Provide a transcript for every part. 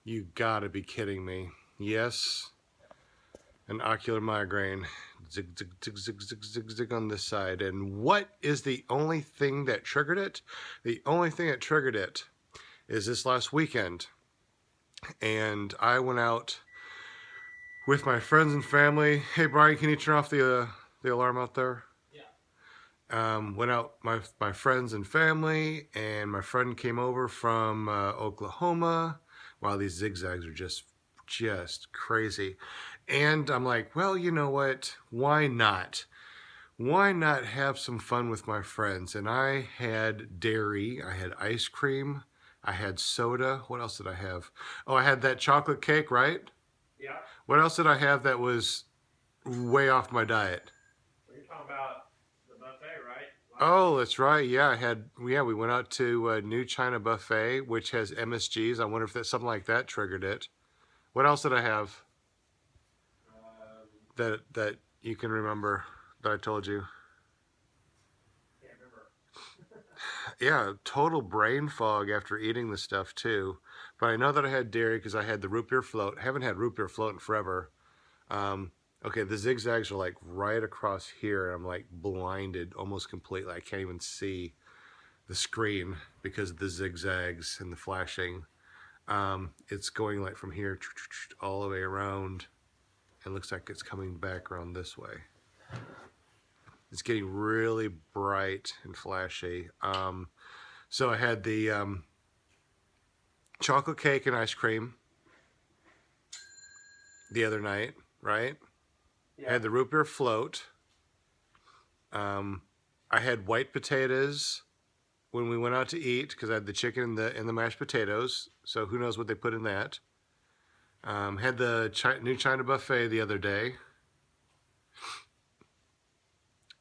You gotta be kidding me. Yes, an ocular migraine. Zig, zig, zig, zig, zig, zig, zig on this side. And what is the only thing that triggered it? The only thing that triggered it is this last weekend. And I went out with my friends and family. Hey, Brian, can you turn off the alarm out there? Went out my friends and family, and my friend came over from Oklahoma. Wow, these zigzags are just crazy. And I'm like, well, you know what? Why not? Why not have some fun with my friends? And I had dairy, I had ice cream, I had soda. What else did I have? Oh, I had that chocolate cake, right? Yeah. What else did I have that was way off my diet? Well, you're talking about the buffet, right? Oh, that's right. Yeah, we went out to New China Buffet, which has MSGs. I wonder if that's something like that triggered it. What else did I have that you can remember that I told you? Can't remember. Yeah, total brain fog after eating the stuff too. But I know that I had dairy because I had the root beer float. I haven't had root beer float in forever. Okay, the zigzags are like right across here, and I'm like blinded almost completely. I can't even see the screen because of the zigzags and the flashing. It's going like from here all the way around. It looks like it's coming back around this way. It's getting really bright and flashy. So I had the chocolate cake and ice cream the other night, right? Yeah. I had the root beer float. I had white potatoes when we went out to eat because I had the chicken and the mashed potatoes. So who knows what they put in that? Had the New China Buffet the other day.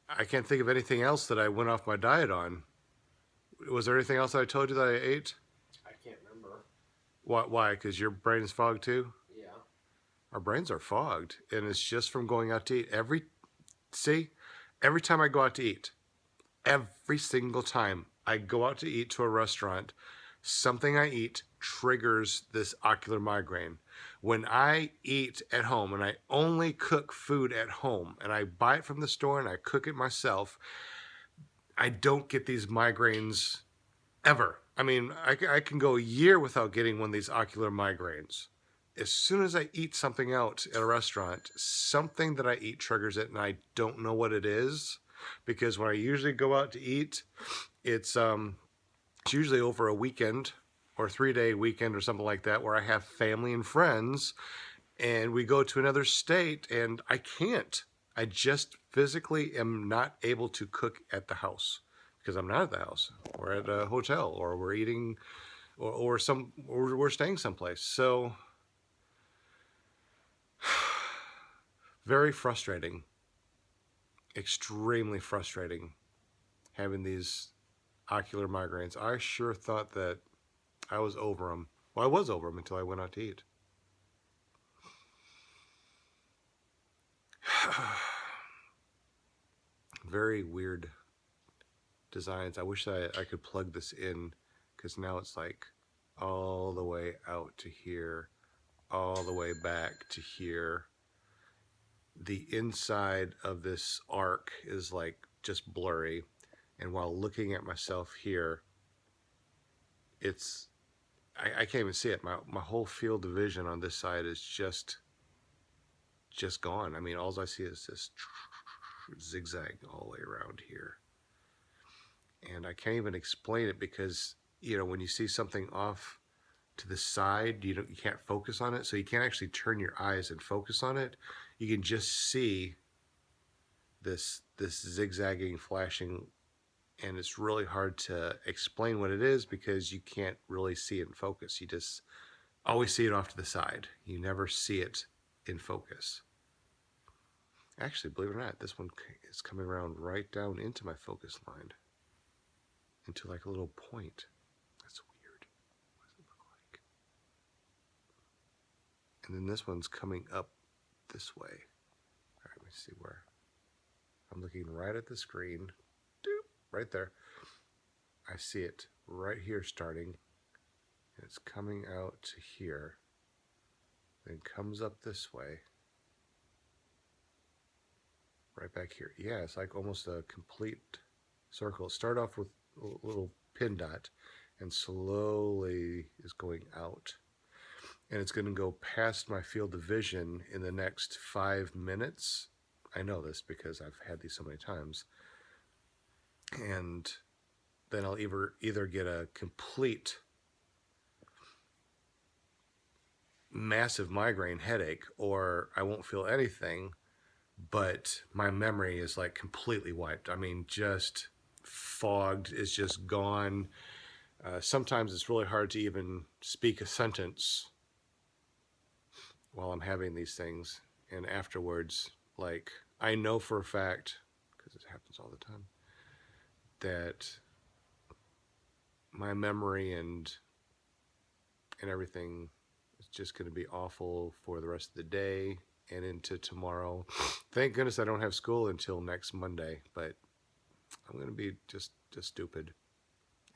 I can't think of anything else that I went off my diet on. Was there anything else that I told you that I ate? I can't remember. Why? Because your brain is fogged too? Yeah. Our brains are fogged, and it's just from going out to eat. Every time I go out to eat, every single time I go out to eat to a restaurant, something I eat triggers this ocular migraine. When I eat at home and I only cook food at home and I buy it from the store and I cook it myself, I don't get these migraines ever. I mean, I can go a year without getting one of these ocular migraines. As soon as I eat something out at a restaurant, something that I eat triggers it, and I don't know what it is. Because when I usually go out to eat, it's usually over a weekend or 3-day weekend or something like that, where I have family and friends, and we go to another state, and I can't. I just physically am not able to cook at the house because I'm not at the house. We're at a hotel, or we're eating, or we're staying someplace. So very frustrating, extremely frustrating, having these ocular migraines. I sure thought that I was over them. Well, I was over them until I went out to eat. Very weird designs. I wish I could plug this in because now it's like all the way out to here, all the way back to here. The inside of this arc is like just blurry, and while looking at myself here, it's I can't even see it. My whole field of vision on this side is just gone. I mean, all I see is this zigzag all the way around here, and I can't even explain it because when you see something off to the side, you can't focus on it, so you can't actually turn your eyes and focus on it. You can just see this zigzagging, flashing, and it's really hard to explain what it is because you can't really see it in focus. You just always see it off to the side. You never see it in focus. Actually, believe it or not, this one is coming around right down into my focus line, into like a little point. That's weird. What does it look like? And then this one's coming up this way. All right, let me see where. I'm looking right at the screen. Doop, right there. I see it right here starting. And it's coming out to here. then comes up this way. Right back here. Yeah, it's like almost a complete circle. Start off with a little pin dot and slowly is going out. And it's going to go past my field of vision in the next 5 minutes. I know this because I've had these so many times. And then I'll either get a complete massive migraine headache or I won't feel anything, but my memory is like completely wiped. I mean, just fogged, it's just gone. Sometimes it's really hard to even speak a sentence while I'm having these things. And afterwards, like, I know for a fact, because it happens all the time, that my memory and everything is just going to be awful for the rest of the day and into tomorrow. Thank goodness I don't have school until next Monday, but I'm going to be just stupid.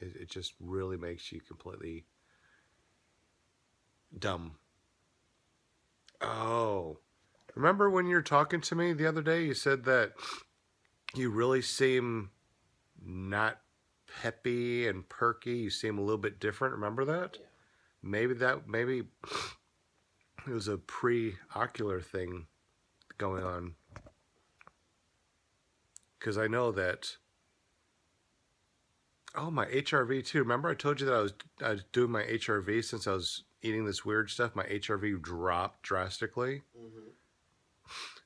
It just really makes you completely dumb. Oh, remember when you were talking to me the other day, you said that you really seem not peppy and perky. You seem a little bit different. Remember that? Yeah. Maybe it was a pre-ocular thing going on. Because I know that. Oh, my HRV too. Remember I told you that I was doing my HRV since I was eating this weird stuff. My HRV dropped drastically. Mm-hmm.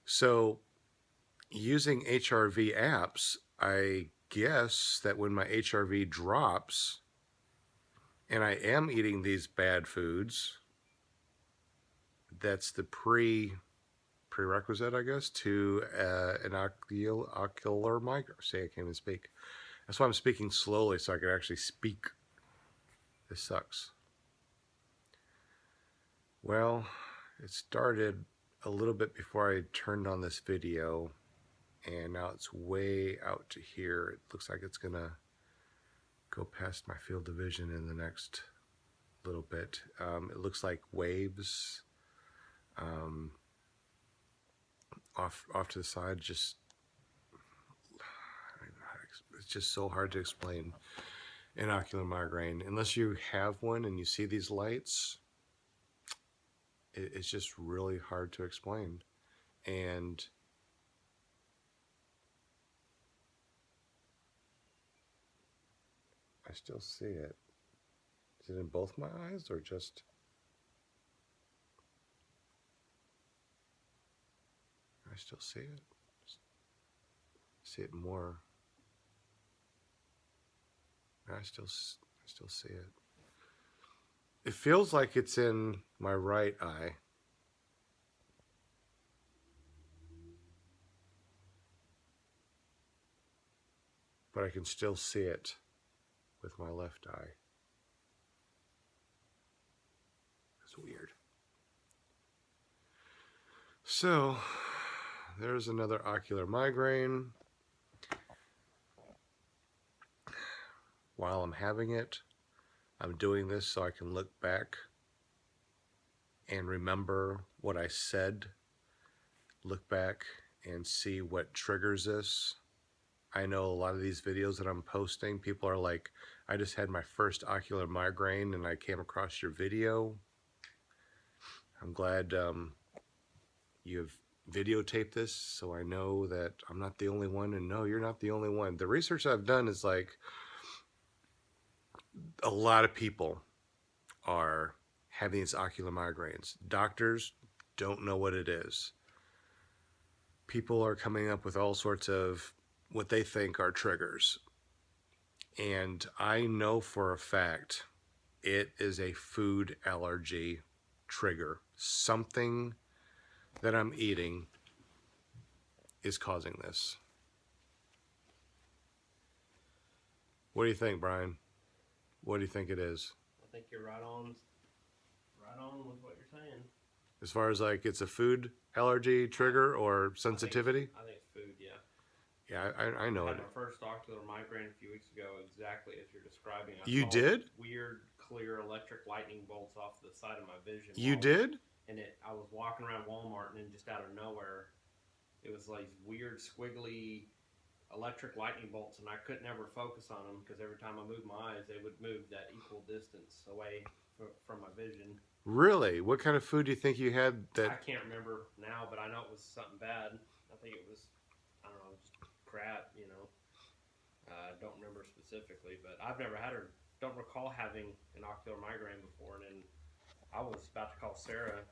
So using HRV apps, I guess that when my HRV drops and I am eating these bad foods, that's the prerequisite, I guess, to an ocular migraine. See, I can't even speak. That's why I'm speaking slowly so I can actually speak. This sucks. Well, it started a little bit before I turned on this video, and now it's way out to here. It looks like it's gonna go past my field of vision in the next little bit. It looks like waves off to the side. Just it's just so hard to explain an ocular migraine unless you have one and you see these lights. It's just really hard to explain. And I still see it. Is it in both my eyes or just... I still see it. See it more. I still see it. It feels like it's in my right eye. But I can still see it with my left eye. It's weird. So, there's another ocular migraine. While I'm having it, I'm doing this so I can look back and remember what I said. Look back and see what triggers this. I know a lot of these videos that I'm posting, people are like, I just had my first ocular migraine and I came across your video. I'm glad you've videotaped this so I know that I'm not the only one, and no, you're not the only one. The research I've done is like a lot of people are having these ocular migraines. Doctors don't know what it is. People are coming up with all sorts of what they think are triggers. And I know for a fact it is a food allergy trigger. Something that I'm eating is causing this. What do you think, Brian? What do you think it is? I think you're right on with what you're saying. As far as like it's a food allergy trigger or sensitivity? I think it's food, yeah. Yeah, I know I it. had my first ocular migraine a few weeks ago, exactly as you're describing. I You saw did? weird, clear electric lightning bolts off the side of my vision. You did? and I was walking around Walmart, and then just out of nowhere, it was like weird squiggly electric lightning bolts, and I could never focus on them because every time I moved my eyes, they would move that equal distance away from my vision. Really? What kind of food do you think you had that? I can't remember now, but I know it was something bad. I think it was, I don't know, just crap, you know. I don't remember specifically, but I've never had her. Don't recall having an ocular migraine before, and then I was about to call Sarah,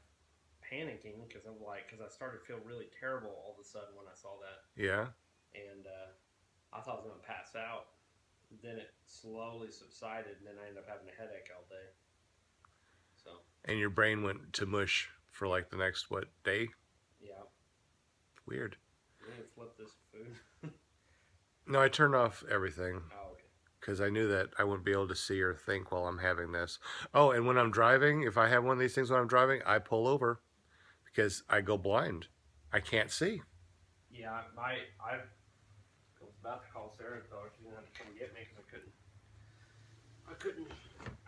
panicking because I started to feel really terrible all of a sudden when I saw that, Yeah. and I thought I was gonna pass out. Then it slowly subsided, and then I ended up having a headache all day. So And your brain went to mush for like the next, what, day? yeah, Weird. let me flip this food. No, I turned off everything Oh, okay. because I knew that I wouldn't be able to see or think while I'm having this. Oh, and when I'm driving, if I have one of these things when I'm driving, I pull over because I go blind. I can't see. Yeah, I was about to call Sarah and tell her she's gonna have to come get me because I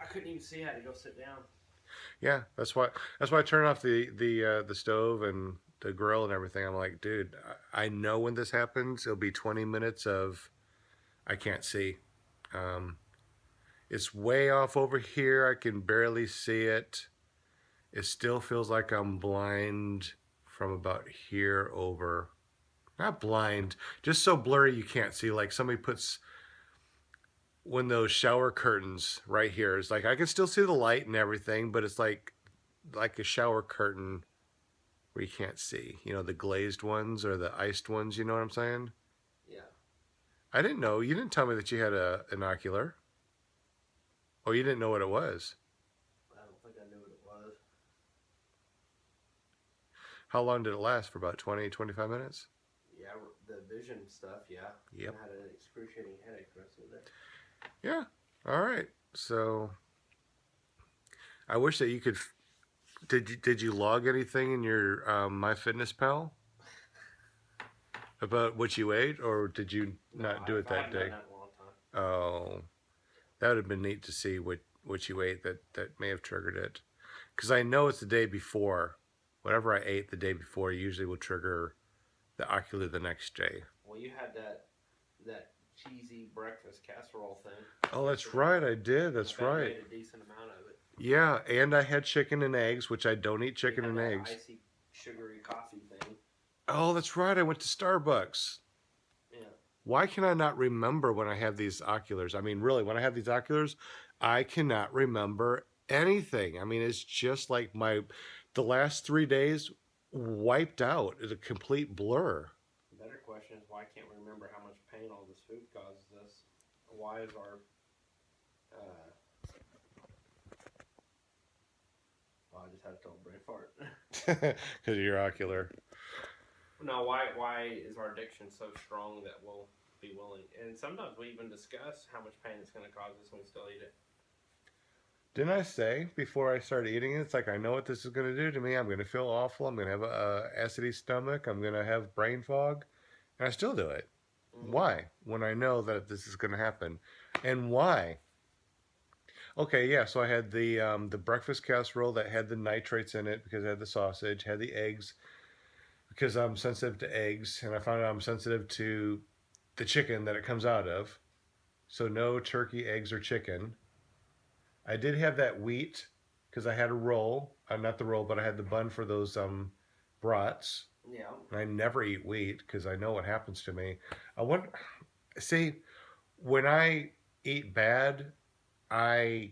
couldn't even see. I had to go sit down. Yeah, that's why I turn off the stove and the grill and everything. I'm like, dude, I know when this happens, it'll be 20 minutes of I can't see. Um, it's way off over here. I can barely see it. It still feels like I'm blind from about here over. Not blind, just so blurry you can't see. Like somebody puts when those shower curtains right here. It's like I can still see the light and everything, but it's like a shower curtain where you can't see. You know, the glazed ones or the iced ones. You know what I'm saying? Yeah. I didn't know. You didn't tell me that you had an ocular. Oh, you didn't know what it was. I don't think I knew what it was. How long did it last? For about 20, 25 minutes? Yeah, the vision stuff. Yeah. Yep. I had an excruciating headache the rest of the day. Yeah. All right. So I wish that you could. Did you log anything in your MyFitnessPal about what you ate, or did you not do it that day? Done that in a long time. Oh, that would have been neat to see what you ate that may have triggered it. Because I know it's the day before. Whatever I ate the day before usually will trigger the ocular the next day. Well, you had that cheesy breakfast casserole thing. Oh, that's right. I did. That's right. I made a decent amount of it. Yeah, and I had chicken and eggs, which I don't eat chicken You and had that eggs. icy, sugary coffee thing. Oh, that's right. I went to Starbucks. Yeah. Why can I not remember when I have these oculars? I mean, really, when I have these oculars, I cannot remember anything. I mean, it's just like the last 3 days wiped out. It's a complete blur. The better question is why can't we remember how much pain all this food causes us? Why is our I just had a total brain fart. Because of your ocular. No, why is our addiction so strong that we'll be willing? And sometimes we even discuss how much pain it's going to cause us when we still eat it. Didn't I say before I started eating it, it's like I know what this is going to do to me. I'm going to feel awful. I'm going to have a acidy stomach. I'm going to have brain fog. And I still do it. Mm-hmm. Why? When I know that this is going to happen. And why? Okay, yeah, so I had the breakfast casserole that had the nitrates in it because I had the sausage, had the eggs because I'm sensitive to eggs, and I found out I'm sensitive to the chicken that it comes out of. So no turkey, eggs, or chicken. I did have that wheat because I had a roll. Not the roll, but I had the bun for those brats. Yeah. And I never eat wheat because I know what happens to me. See, when I eat bad, and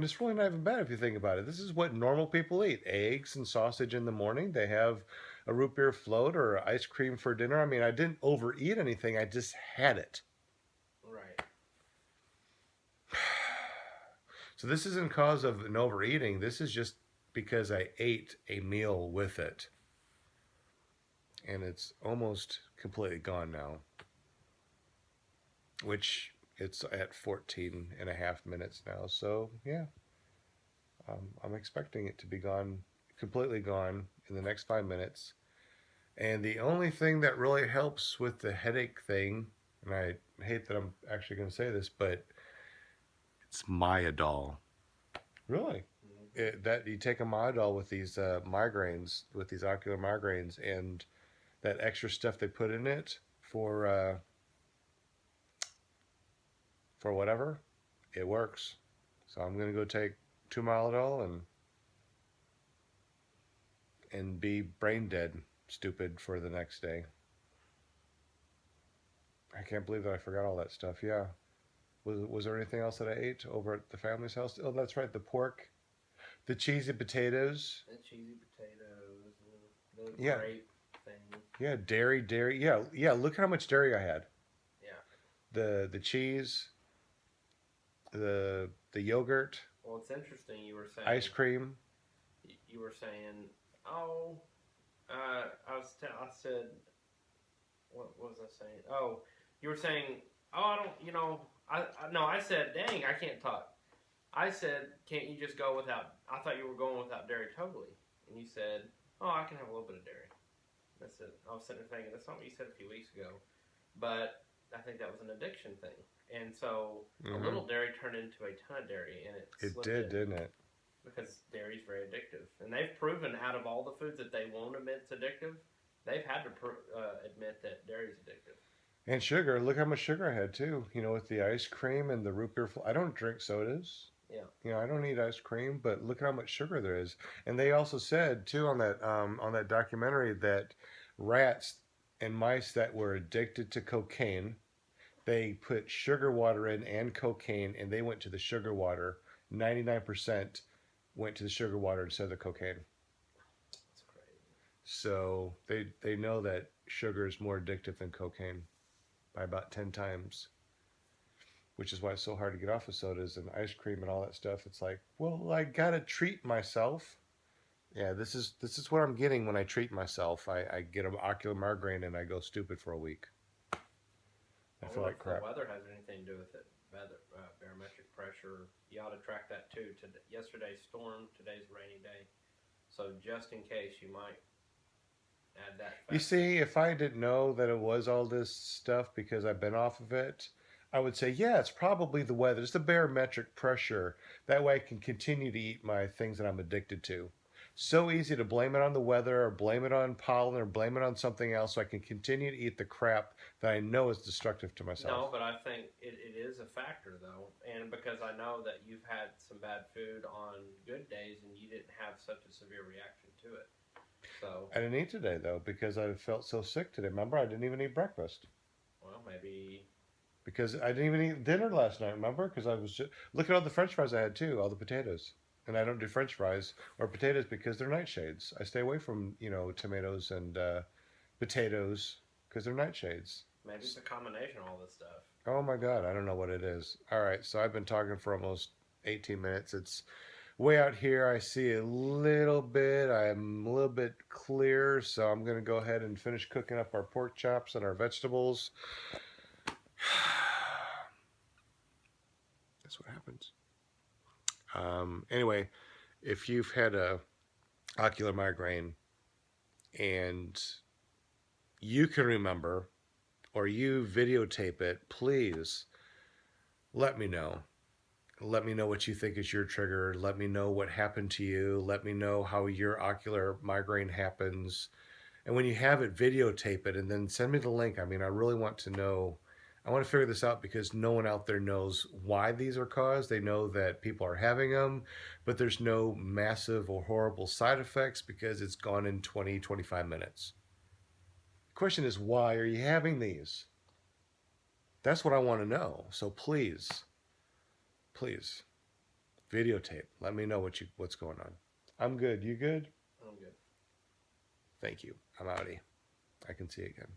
it's really not even bad if you think about it. This is what normal people eat: eggs and sausage in the morning. They have a root beer float or ice cream for dinner. I mean, I didn't overeat anything. I just had it. Right. So this isn't cause of an overeating. This is just because I ate a meal with it. And it's almost completely gone now. Which it's at 14 and a half minutes now. So, yeah. I'm expecting it to be gone, completely gone in the next 5 minutes. And the only thing that really helps with the headache thing, and I hate that I'm actually going to say this, but it's Myadol. Really? Mm-hmm. that you take a Midol with these migraines, with these ocular migraines, and that extra stuff they put in it for whatever, it works. So I'm gonna go take 2 Myladol and be brain dead, stupid for the next day. I can't believe that I forgot all that stuff. Yeah. Was there anything else that I ate over at the family's house? Oh, that's right, the pork, the cheesy potatoes. The cheesy potatoes, the Yeah, grape thing. yeah, dairy. Yeah, yeah. Look how much dairy I had. Yeah. The cheese, the yogurt, Well, it's interesting. You were ice saying cream. you were saying, oh, I said, what was I saying? Oh, you were saying, oh, I don't, no, I said, dang, I can't talk. I said, can't you just go without? I thought you were going without dairy totally, and you said, oh, I can have a little bit of dairy. That's it. I was sitting there thinking that's something you said a few weeks ago, but I think that was an addiction thing, and so a little dairy turned into a ton of dairy, and It slipped did, in didn't it? because dairy is very addictive, and they've proven out of all the foods that they won't admit it's addictive, they've had to admit that dairy is addictive. And sugar. Look how much sugar I had too. With the ice cream and the root beer. I don't drink sodas. Yeah. I don't eat ice cream, but look at how much sugar there is. And they also said too on that documentary that rats and mice that were addicted to cocaine, they put sugar water in and cocaine, and they went to the sugar water. 99% went to the sugar water instead of the cocaine. That's crazy. So they know that sugar is more addictive than cocaine by about 10 times, which is why it's so hard to get off of sodas and ice cream and all that stuff. It's like, well, I gotta treat myself. Yeah, this is what I'm getting when I treat myself. I get an ocular migraine and I go stupid for a week. I feel like If crap. the weather has anything to do with it. Barometric pressure, you ought to track that too. Yesterday's storm, today's rainy day. So just in case, you might add that You factor. see, if I didn't know that it was all this stuff because I've been off of it, I would say, yeah, it's probably the weather. It's the barometric pressure. That way I can continue to eat my things that I'm addicted to. So easy to blame it on the weather or blame it on pollen or blame it on something else so I can continue to eat the crap that I know is destructive to myself. No, but I think it is a factor though, and because I know that you've had some bad food on good days and you didn't have such a severe reaction to it. So, I didn't eat today though because I felt so sick today. Remember, I didn't even eat breakfast well, maybe. because I didn't even eat dinner last night. Remember, because I was just look at all the French fries I had too, all the potatoes. And I don't do French fries or potatoes because they're nightshades. I stay away from tomatoes and potatoes because they're nightshades. Maybe it's a combination of all this stuff. Oh my God, I don't know what it is. All right, so I've been talking for almost 18 minutes. It's way out here. I see a little bit. I'm a little bit clear, so I'm going to go ahead and finish cooking up our pork chops and our vegetables. That's what happens. Anyway, if you've had a ocular migraine and you can remember or you videotape it, please let me know. Let me know what you think is your trigger. Let me know what happened to you. Let me know how your ocular migraine happens. And when you have it, videotape it and then send me the link. I mean, I really want to know. I want to figure this out because no one out there knows why these are caused. They know that people are having them, but there's no massive or horrible side effects because it's gone in 20, 25 minutes. The question is, why are you having these? That's what I want to know. So please, please, videotape. Let me know what's going on. I'm good. You good? I'm good. Thank you. I'm outie. I can see again.